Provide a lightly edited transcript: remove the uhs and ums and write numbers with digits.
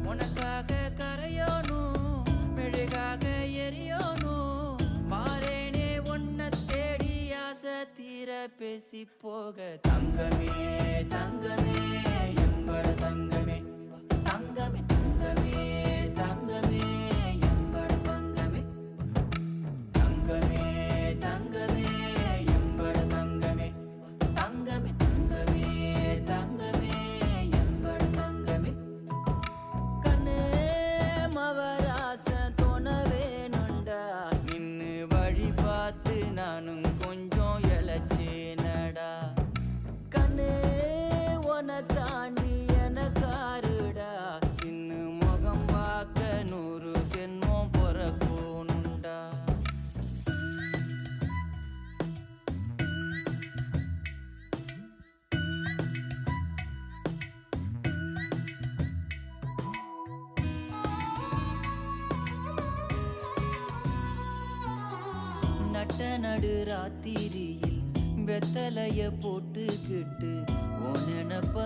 உனக்காக கரையோனும் மெழுகாக எரியோனும் மாறேனே உன்னை தேடி ஆசை தீர பேசி போக தங்கமே தங்கமே எம்பட தங்கமே தங்கமே தங்கமே தங்கமே எம்பட தங்கமே தங்கமே தங்கமே எம்பட தங்கமே தங்கமே தங்கமே தங்கமே எம்பட தங்கமே கண்ணே மவராசன் தோண வேணுண்டா நின்னு வழி பார்த்து நானும் கொஞ்சம் இழைச்சேனடா கண்ணே உன தாண்டி எனக்காருடா சின்ன முகம் பார்க்க 100 சென்மம் பொறக்கணுண்டா நட்ட நடு ராத்திரியில் வெத்தலைய போட்டுக்கிட்டு உன் நினப்ப